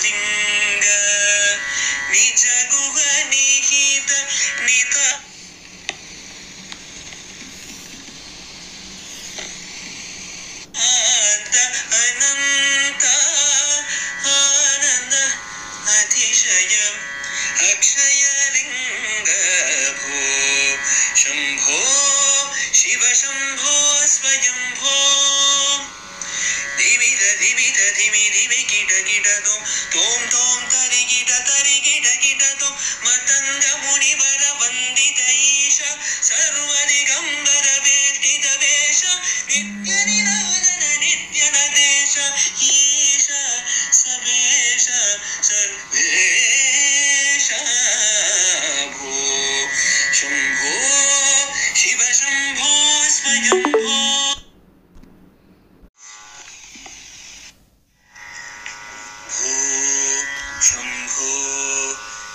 लिंग निज गुह निहित निता अनंत आनंद अतिशयम् अक्षय लिंग भो शंभो शिव शंभो स्वयंभो धिमित धिमित धिमि धिमि कीट कीट तोम तोम तरि कीट तोम मतंग मुनिवर वंदित ईश सर्वदिगंबर वेष्टित वेश नित्य निरोधन नित्य नदेश ईश सवेश सर्वेश भो शंभो शिव शंभो स्वयंभो शंभो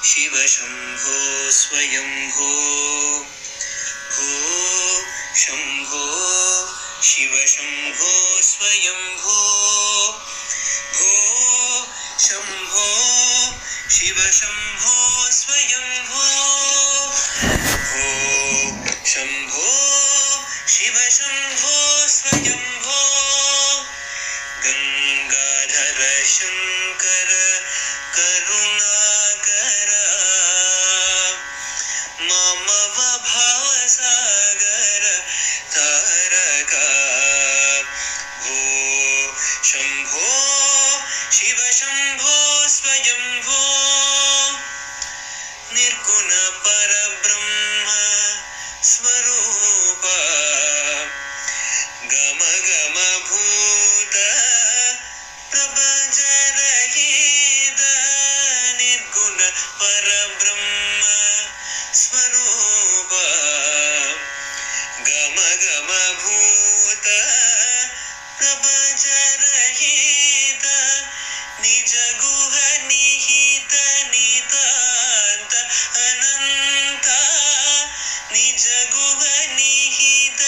शिव शंभो स्वयंभो भो शंभो शिव शंभो स्वयंभो भो शंभो शिव शंभो स्वयंभो भो शंभो शिव शंभो स्वयंभो गंगाधर शंकर करुणाकर ममव भावसागर तारका भो शंभो शिव शंभो स्वयंभो निर्गुण परब्रह्म स्वरूप गम गम भूत प्रपंच रहित निर्गुण परब्रह्म स्वरूप गम गम भूत प्रपंच रहित निज गुह निहित नितांत अनंत निज गुह निहित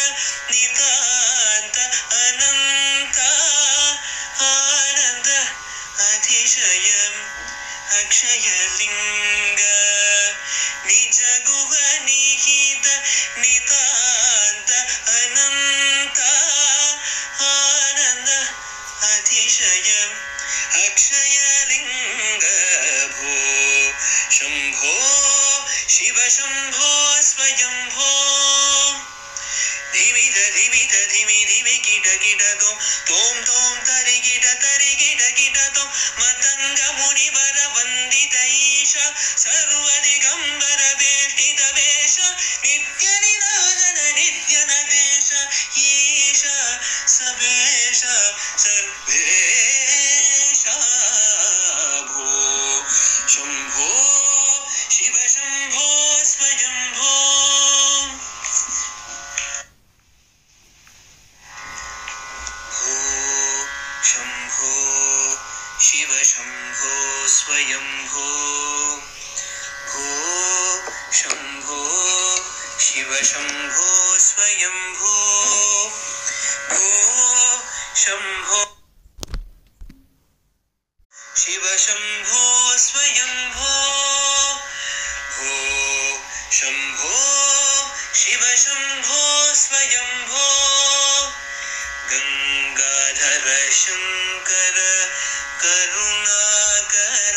नितांत अनंत आनंद अतिशयम् अक्षय लिंग निज गुह निहित नितांत अनंत आनंद अतिशयम् अक्षय लिंग भो शंभो शिव शंभो स्वयंभो धिमित धिमित धिमि धिमि कीट तोम तोम तरि कीट तोम मतंग मुनिवर वंदित ईश सर्वदिगंबर वेष्टित वेश नित्य निरोधन नित्य नदेश ईश सवेश सर्वेश भो शंभो शिव शंभो स्वयंभो शंभो शिव शंभो स्वयंभो भो शंभो शिव शंभो स्वयंभो भो शंभो शिव शंभो स्वयंभो भो शंभो शिव शंभो स्वयंभो गंगाधर शंकर करुणाकर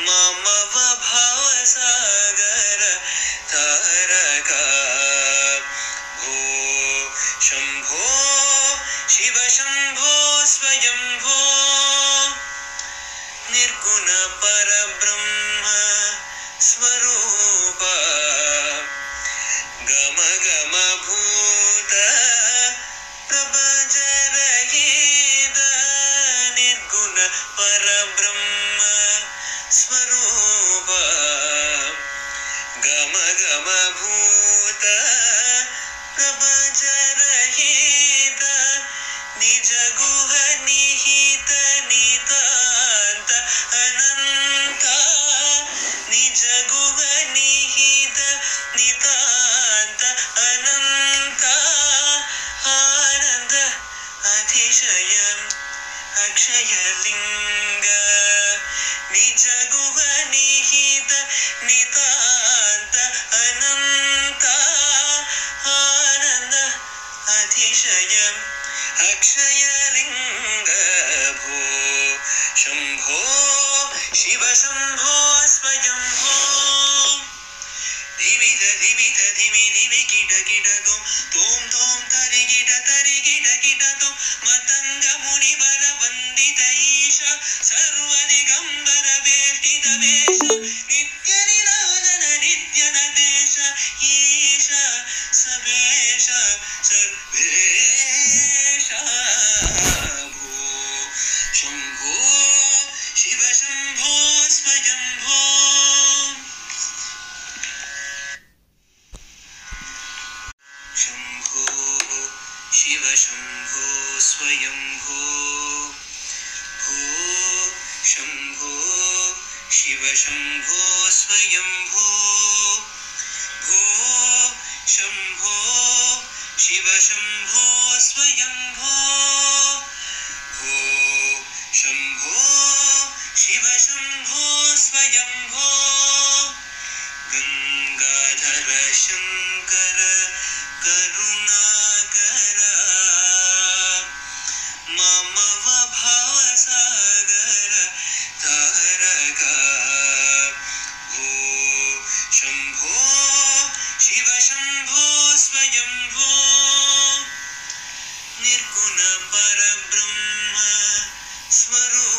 ममव भावसागर तारका भो शंभो शिव शंभो स्वयंभो निर्गुण परब्रह्म स्वरूप गम गम भूत प्रपंच रहित निर्गुण परब्रह्म स्वरूप गम गम भूत प्रपंच रहित निज गुह निहित नितांत अनंत निज गुह निहित नितांत अनंत आनंद अतिशयम् अक्षयलिङ्ग निज गुह निहित नितान्त अनन्त आनन्द अतिशय अक्षयलिङ्ग भो शम्भो शिव शम्भो स्वयम्भो धिमिध धिमिध धिमि धिमि किट किट तोम तोम तरि किट तोम मतंग मुनिवर वंदित ईश सर्वदिगंबर वेष्टित वेश नित्य निराजन नित्य नदेश ईश सबेश सर्वेश भो शंभो शिव शंभो स्वयंभो शंभो शिव शंभो स्वयंभो भो शंभो शिव शंभो स्वयंभो भो शंभो शिव शंभो स्वयंभो भो शंभो शिव शंभो स्वयंभो गंगाधर शंकर करुणाकर मम भवसागर तारक भो शंभो शिव शंभो स्वयंभो निर्गुण परब्रह्म स्वरूप